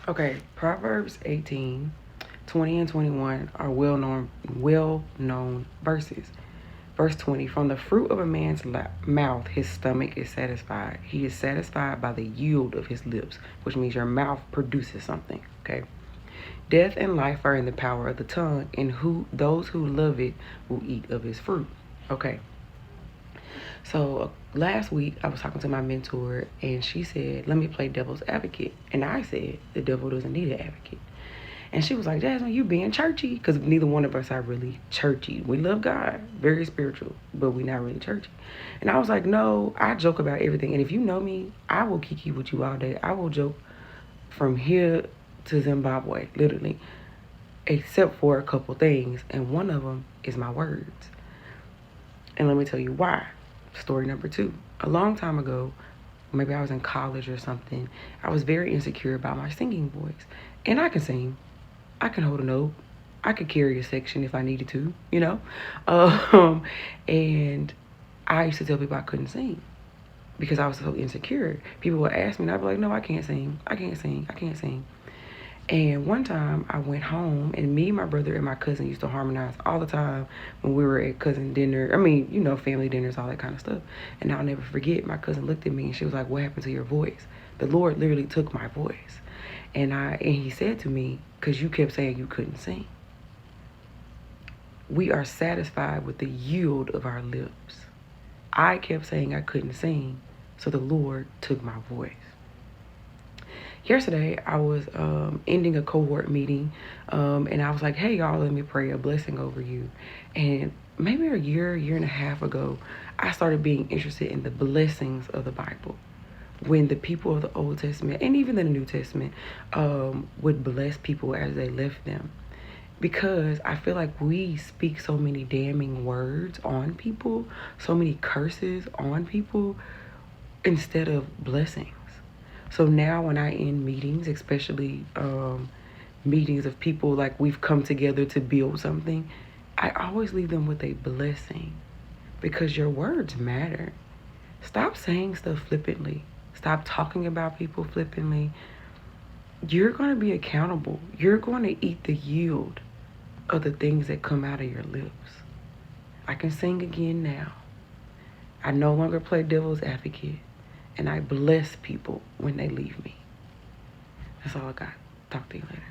Okay, Proverbs 18, 20 and 21 are well-known verses. Verse 20, from the fruit of a man's mouth, his stomach is satisfied. He is satisfied by the yield of his lips, which means your mouth produces something, okay? Death and life are in the power of the tongue, and those who love it will eat of its fruit, okay? So last week I was talking to my mentor and she said, let me play devil's advocate. And I said, the devil doesn't need an advocate. And she was like, Jasmine, you being churchy? Because neither one of us are really churchy. We love God, very spiritual, but we're not really churchy. And I was like, no, I joke about everything. And if you know me, I will kiki with you all day. I will joke from here to Zimbabwe, literally, except for a couple things. And one of them is my words. And let me tell you why. Story number 2. A long time ago, maybe I was in college or something, I was very insecure about my singing voice. And I can sing. I can hold a note. I could carry a section if I needed to, you know? And I used to tell people I couldn't sing because I was so insecure. People would ask me and I'd be like, no, I can't sing. I can't sing. I can't sing. And one time I went home and me, my brother, and my cousin used to harmonize all the time when we were at cousin dinner. I mean, you know, family dinners, all that kind of stuff. And I'll never forget, my cousin looked at me and she was like, what happened to your voice? The Lord literally took my voice. And he said to me, because you kept saying you couldn't sing. We are satisfied with the yield of our lips. I kept saying I couldn't sing, so the Lord took my voice. Yesterday, I was ending a cohort meeting, and I was like, hey, y'all, let me pray a blessing over you. And maybe a year and a half ago, I started being interested in the blessings of the Bible. When the people of the Old Testament, and even the New Testament, would bless people as they left them. Because I feel like we speak so many damning words on people, so many curses on people, instead of blessings. So now when I end meetings, especially meetings of people like we've come together to build something, I always leave them with a blessing because your words matter. Stop saying stuff flippantly. Stop talking about people flippantly. You're going to be accountable. You're going to eat the yield of the things that come out of your lips. I can sing again now. I no longer play devil's advocate. And I bless people when they leave me. That's all I got. Talk to you later.